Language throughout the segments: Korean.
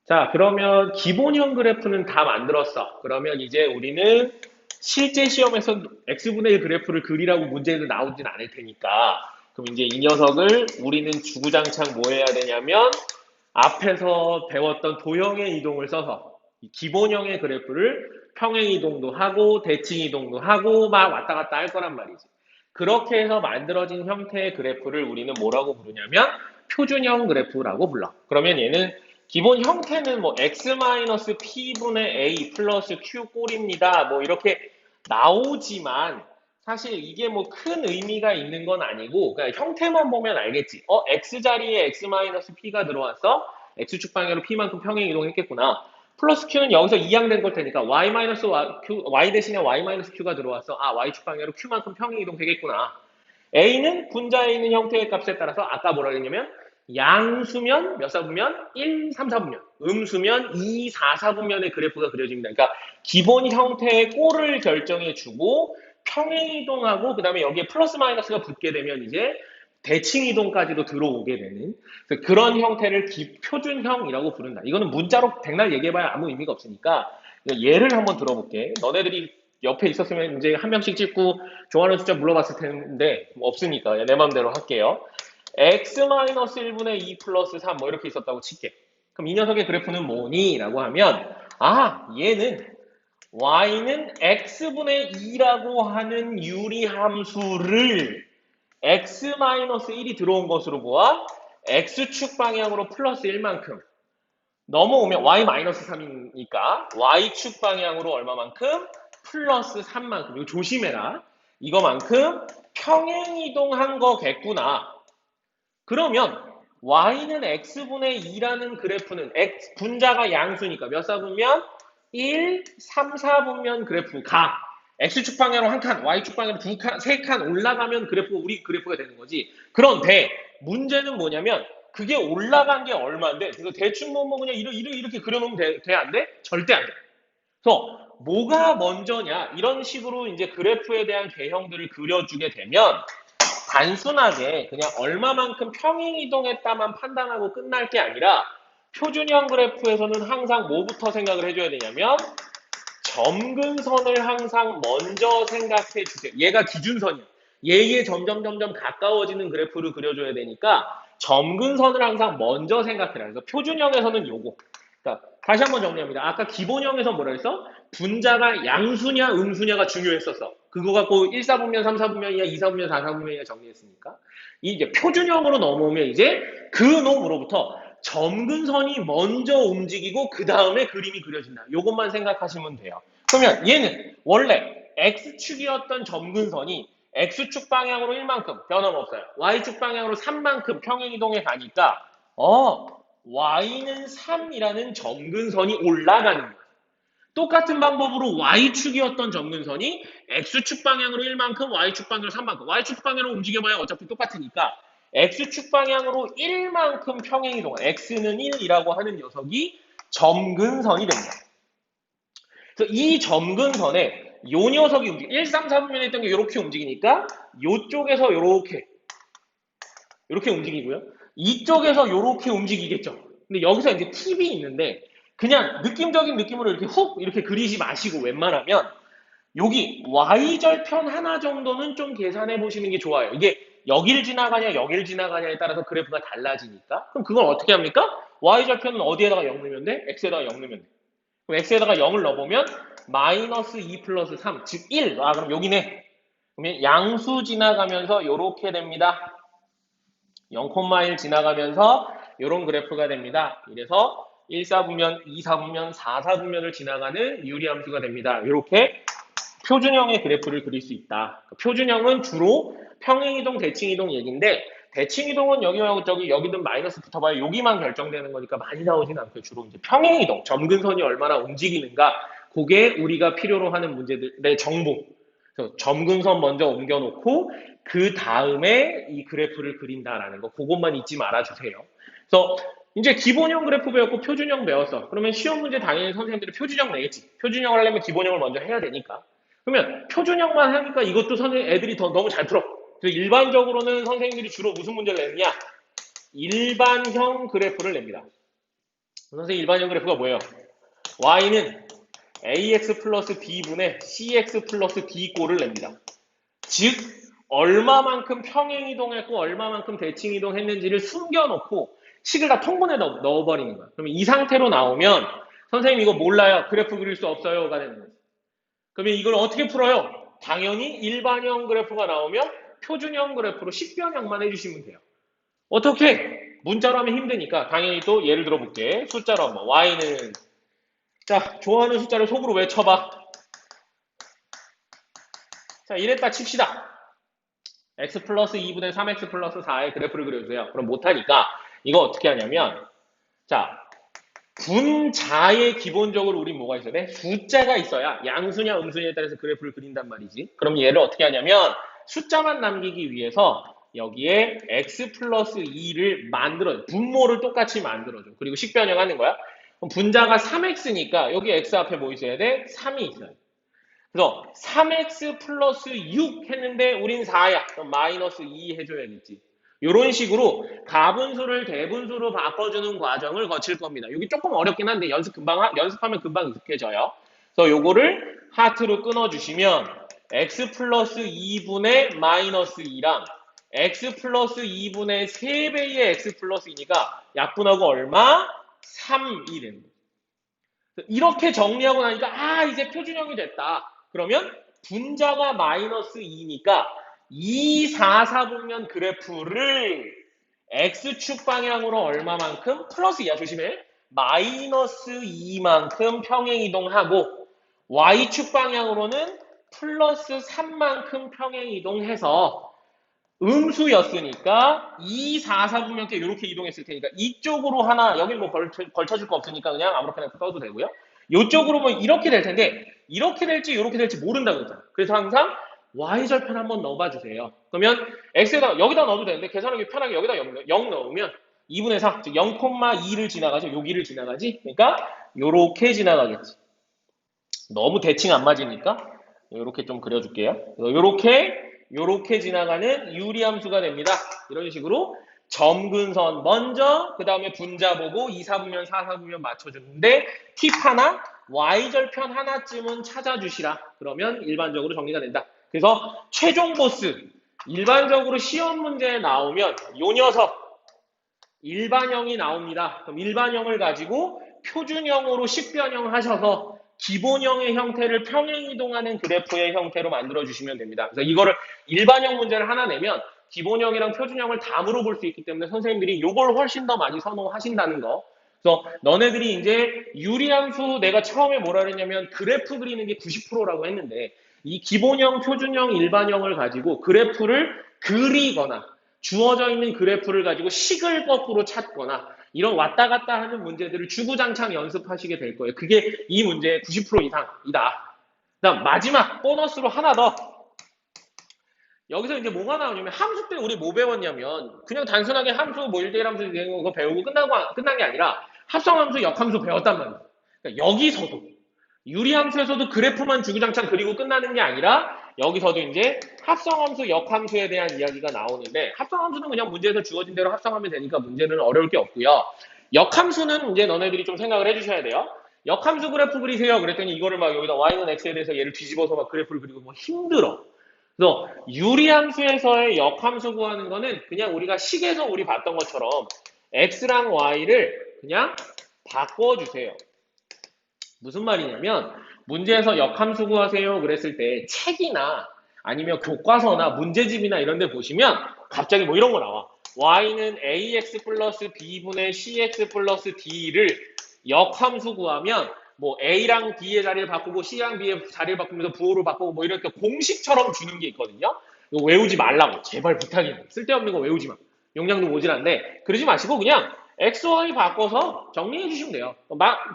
자, 그러면 기본형 그래프는 다 만들었어. 그러면 이제 우리는 실제 시험에서 x분의 1 그래프를 그리라고 문제도 나오진 않을 테니까. 그럼 이제 이 녀석을 우리는 주구장창 뭐 해야 되냐면 앞에서 배웠던 도형의 이동을 써서 이 기본형의 그래프를 평행 이동도 하고 대칭 이동도 하고 막 왔다 갔다 할 거란 말이지. 그렇게 해서 만들어진 형태의 그래프를 우리는 뭐라고 부르냐면 표준형 그래프라고 불러. 그러면 얘는 기본 형태는 뭐 x-p분의 a 플러스 q 꼴입니다. 뭐 이렇게 나오지만 사실 이게 뭐 큰 의미가 있는 건 아니고 그냥 형태만 보면 알겠지. x 자리에 x-p가 들어왔어. x축 방향으로 p만큼 평행 이동했겠구나. 플러스 q는 여기서 이항된 걸 테니까 y 대신에 y-q가 들어왔어. 아, y축 방향으로 q만큼 평행 이동 되겠구나. A는 분자에 있는 형태의 값에 따라서 아까 뭐라 그랬냐면 양수면 몇 사분면? 1, 3, 4분면. 음수면 2, 4, 4분면의 그래프가 그려집니다. 그러니까 기본 형태의 꼴을 결정해주고 평행이동하고 그 다음에 여기에 플러스 마이너스가 붙게 되면 이제 대칭이동까지도 들어오게 되는 그런 형태를 표준형이라고 부른다. 이거는 문자로 백날 얘기해봐야 아무 의미가 없으니까 예를 한번 들어볼게. 너네들이 옆에 있었으면 이제 한 명씩 찍고 좋아하는 숫자 물어봤을 텐데 뭐 없으니까 내 마음대로 할게요. x-1분의 2 플러스 3 뭐 이렇게 있었다고 칠게. 그럼 이 녀석의 그래프는 뭐니? 라고 하면 얘는 y는 x분의 2라고 하는 유리함수를 x-1이 들어온 것으로 보아 x축 방향으로 플러스 1만큼 넘어오면 y-3이니까 y축 방향으로 얼마만큼? 플러스 3만큼. 이거 조심해라. 이거만큼 평행이동한 거겠구나. 그러면 y는 x분의 2라는 그래프는 분자가 양수니까 몇 사분면? 1, 3, 4분면 그래프가 x축 방향으로 한 칸, y축 방향으로 두 칸, 세 칸 올라가면 우리 그래프가 되는 거지. 그런데 문제는 뭐냐면 그게 올라간 게 얼마인데 그거 대충 뭐 그냥 이렇게 그려놓으면 돼? 안 돼? 절대 안 돼. 그래서 뭐가 먼저냐 이런 식으로 이제 그래프에 대한 개형들을 그려주게 되면 단순하게 그냥 얼마만큼 평행이동했다만 판단하고 끝날 게 아니라 표준형 그래프에서는 항상 뭐부터 생각을 해줘야 되냐면 점근선을 항상 먼저 생각해 주세요. 얘가 기준선이야. 얘에 점점 가까워지는 그래프를 그려줘야 되니까 점근선을 항상 먼저 생각해라. 그래서 표준형에서는 요거. 그러니까 다시 한번 정리합니다. 아까 기본형에서 뭐라 했어? 분자가 양수냐 음수냐가 중요했었어. 그거 갖고 1, 4분면, 3, 4분면이냐, 2, 4분면, 4, 4분면이냐 정리했으니까. 이제 표준형으로 넘어오면 이제 그 놈으로부터 점근선이 먼저 움직이고 그 다음에 그림이 그려진다. 이것만 생각하시면 돼요. 그러면 얘는 원래 X축이었던 점근선이 X축 방향으로 1만큼 변함없어요. Y축 방향으로 3만큼 평행이동해 가니까 Y는 3이라는 점근선이 올라가는 거예요. 똑같은 방법으로 Y축이었던 점근선이 X축 방향으로 1만큼, Y축 방향으로 3만큼. Y축 방향으로 움직여봐야 어차피 똑같으니까 X축 방향으로 1만큼 평행이동, X는 1이라고 하는 녀석이 점근선이 됩니다. 그래서 이 점근선에 요 녀석이 1, 3, 4분면에 있던 게 이렇게 움직이니까 이쪽에서 이렇게 움직이고요. 이쪽에서 이렇게 움직이겠죠. 근데 여기서 이제 팁이 있는데 그냥 느낌적인 느낌으로 이렇게 이렇게 그리지 마시고 웬만하면 여기 y절편 하나 정도는 좀 계산해 보시는 게 좋아요. 이게 여길 지나가냐 여길 지나가냐에 따라서 그래프가 달라지니까 그럼 그걸 어떻게 합니까? y절편은 어디에다가 0 넣으면 돼? x에다가 0 넣으면 돼. 그럼 x에다가 0을 넣어보면 마이너스 2 플러스 3, 즉 1. 그럼 여기네. 그러면 양수 지나가면서 이렇게 됩니다. 0,1 지나가면서 이런 그래프가 됩니다. 이래서 1, 4분면, 2, 4분면, 4, 4분면을 지나가는 유리함수가 됩니다. 이렇게 표준형의 그래프를 그릴 수 있다. 표준형은 주로 평행이동, 대칭이동 얘기인데 대칭이동은 여기 말고 여기든 마이너스 붙어봐야 여기만 결정되는 거니까 많이 나오진 않고요. 주로 이제 평행이동, 점근선이 얼마나 움직이는가 그게 우리가 필요로 하는 문제들의 정보. 그래서 점근선 먼저 옮겨놓고 그 다음에 이 그래프를 그린다라는 거 그것만 잊지 말아주세요. 그래서 이제 기본형 그래프 배웠고 표준형 배웠어. 그러면 시험 문제 당연히 선생님들이 표준형 내겠지. 표준형을 하려면 기본형을 먼저 해야 되니까. 그러면 표준형만 하니까 이것도 애들이 더 너무 잘 풀어. 그래서 일반적으로는 선생님들이 주로 무슨 문제를 내느냐? 일반형 그래프를 냅니다. 선생님 일반형 그래프가 뭐예요? y는 ax 플러스 b분의 cx 플러스 d 꼴을 냅니다. 즉 얼마만큼 평행이동했고 얼마만큼 대칭이동했는지를 숨겨놓고 식을 다 통분해 넣어버리는 거야. 그러면 이 상태로 나오면 선생님 이거 몰라요. 그래프 그릴 수 없어요가 되는 거지. 그러면 이걸 어떻게 풀어요? 당연히 일반형 그래프가 나오면 표준형 그래프로 식변형만 해주시면 돼요. 어떻게? 문자로 하면 힘드니까 당연히 또 예를 들어 볼게. 숫자로 한번. y는 자 좋아하는 숫자를 속으로 외쳐봐. 자 이랬다 칩시다. x 플러스 2분의 3x 플러스 4의 그래프를 그려주세요. 그럼 못하니까 이거 어떻게 하냐면 자 분자에 기본적으로 우리 뭐가 있어야 돼? 숫자가 있어야 양수냐 음수냐에 따라서 그래프를 그린단 말이지. 그럼 얘를 어떻게 하냐면 숫자만 남기기 위해서 여기에 x 플러스 2를 만들어줘. 분모를 똑같이 만들어줘. 그리고 식변형하는 거야. 그럼 분자가 3x니까 여기 x 앞에 뭐 있어야 돼? 3이 있어야 돼. 그래서 3x 플러스 6 했는데 우린 4야. 그럼 마이너스 2 해줘야겠지. 이런 식으로 가분수를 대분수로 바꿔주는 과정을 거칠 겁니다. 여기 조금 어렵긴 한데 연습하면 금방 익숙해져요. 그래서 요거를 하트로 끊어주시면 x 플러스 2분의 마이너스 2랑 x 플러스 2분의 3배의 x 플러스 2니까 약분하고 얼마? 3이 됩니다. 이렇게 정리하고 나니까 아 이제 표준형이 됐다. 그러면 분자가 마이너스 2니까 2, 4, 4분면 그래프를 x축 방향으로 얼마만큼? 플러스 2야 조심해. 마이너스 2만큼 평행이동하고 y축 방향으로는 플러스 3만큼 평행이동해서 음수였으니까 2, 4, 4분면께 이렇게 이동했을 테니까 이쪽으로 하나 여기 뭐 걸쳐줄 거 없으니까 그냥 아무렇게나 써도 되고요. 이쪽으로 뭐 이렇게 될 텐데 이렇게 될지 이렇게 될지 모른다고 그랬잖아. 그래서 항상 y절편 한번 넣어봐 주세요. 그러면 x에다 여기다 넣어도 되는데 계산하기 편하게 여기다 0 넣으면 2분의 4, 즉 0,2를 지나가죠. 여기를 지나가지. 그러니까 요렇게 지나가겠지. 너무 대칭 안 맞으니까 요렇게 좀 그려줄게요. 요렇게 지나가는 유리함수가 됩니다. 이런 식으로 점근선 먼저 그 다음에 분자 보고 2, 4분면 4, 4분면 맞춰주는데 팁 하나 y절편 하나쯤은 찾아주시라. 그러면 일반적으로 정리가 된다. 그래서 최종 보스 일반적으로 시험 문제에 나오면 요 녀석 일반형이 나옵니다. 그럼 일반형을 가지고 표준형으로 식변형 하셔서 기본형의 형태를 평행이동하는 그래프의 형태로 만들어주시면 됩니다. 그래서 이거를 일반형 문제를 하나 내면 기본형이랑 표준형을 다 물어볼 수 있기 때문에 선생님들이 이걸 훨씬 더 많이 선호하신다는 거. 그래서 너네들이 이제 유리함수 내가 처음에 뭐라 그랬냐면 그래프 그리는 게 90%라고 했는데 이 기본형, 표준형, 일반형을 가지고 그래프를 그리거나 주어져 있는 그래프를 가지고 식을 거꾸로 찾거나 이런 왔다 갔다 하는 문제들을 주구장창 연습하시게 될 거예요. 그게 이 문제의 90% 이상이다. 그다음 마지막 보너스로 하나 더. 여기서 이제 뭐가 나오냐면 함수 때 우리 뭐 배웠냐면 그냥 단순하게 함수 뭐 1대1 함수 되는 거 배우고 끝난 게 아니라 합성함수, 역함수 배웠단 말이에요. 그러니까 여기서도 유리함수에서도 그래프만 주구장창 그리고 끝나는 게 아니라 여기서도 이제 합성함수, 역함수에 대한 이야기가 나오는데 합성함수는 그냥 문제에서 주어진 대로 합성하면 되니까 문제는 어려울 게 없고요. 역함수는 이제 너네들이 좀 생각을 해주셔야 돼요. 역함수 그래프 그리세요. 그랬더니 이거를 막 여기다 y는 x에 대해서 얘를 뒤집어서 막 그래프를 그리고 뭐 힘들어. 그래서 유리함수에서의 역함수 구하는 거는 그냥 우리가 식에서 우리 봤던 것처럼 x랑 y를 그냥 바꿔주세요. 무슨 말이냐면 문제에서 역함수 구하세요 그랬을 때 책이나 아니면 교과서나 문제집이나 이런 데 보시면 갑자기 뭐 이런 거 나와. y는 ax 플러스 b분의 cx 플러스 d를 역함수 구하면 뭐 a랑 b의 자리를 바꾸고 c랑 b의 자리를 바꾸면서 부호를 바꾸고 뭐 이렇게 공식처럼 주는 게 있거든요. 이거 외우지 말라고. 제발 부탁이에요. 쓸데없는 거 외우지 마. 용량도 모자란데 그러지 마시고 그냥 x, y 바꿔서 정리해 주시면 돼요.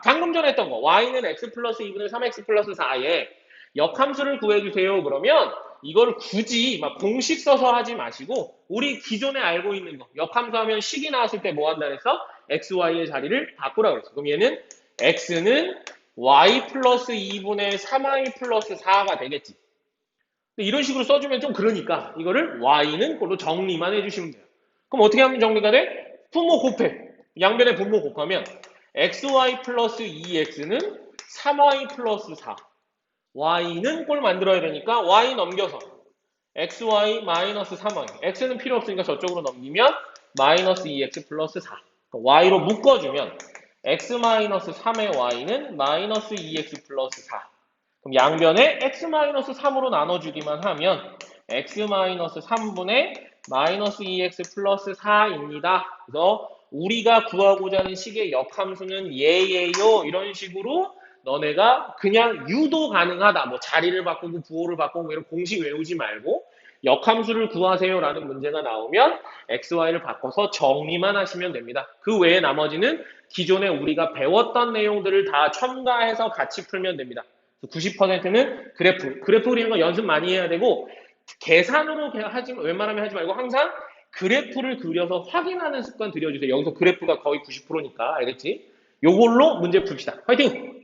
방금 전에 했던 거 y는 x 플러스 2분의 3x 플러스 4에 역함수를 구해주세요. 그러면 이걸 굳이 막 공식 써서 하지 마시고 우리 기존에 알고 있는 거 역함수 하면 식이 나왔을 때 뭐 한다 그랬어? x, y의 자리를 바꾸라고 그랬어. 그럼 얘는 x는 y 플러스 2분의 3y 플러스 4가 되겠지. 이런 식으로 써주면 좀 그러니까 이거를 y는 그걸로 정리만 해주시면 돼요. 그럼 어떻게 하면 정리가 돼? 분모 곱해. 양변의 분모 곱하면 xy 플러스 2x는 3y 플러스 4. y는 꼴 만들어야 되니까 y 넘겨서 xy 마이너스 3y. x는 필요 없으니까 저쪽으로 넘기면 마이너스 2x 플러스 4. y로 묶어주면 x 마이너스 3의 y는 마이너스 2x 플러스 4. 그럼 양변에 x 마이너스 3으로 나눠주기만 하면 x 마이너스 3분의 마이너스 2x 플러스 4입니다. 그래서 우리가 구하고자 하는 식의 역함수는 얘예요. 이런 식으로 너네가 그냥 유도 가능하다. 뭐 자리를 바꾸고 부호를 바꾸고 이런 공식 외우지 말고 역함수를 구하세요라는 문제가 나오면 xy를 바꿔서 정리만 하시면 됩니다. 그 외에 나머지는 기존에 우리가 배웠던 내용들을 다 첨가해서 같이 풀면 됩니다. 90%는 그래프 그리는 거 연습 많이 해야 되고 계산으로 웬만하면 하지 말고 항상 그래프를 그려서 확인하는 습관 들여주세요. 여기서 그래프가 거의 90%니까 알겠지? 요걸로 문제 풉시다. 화이팅!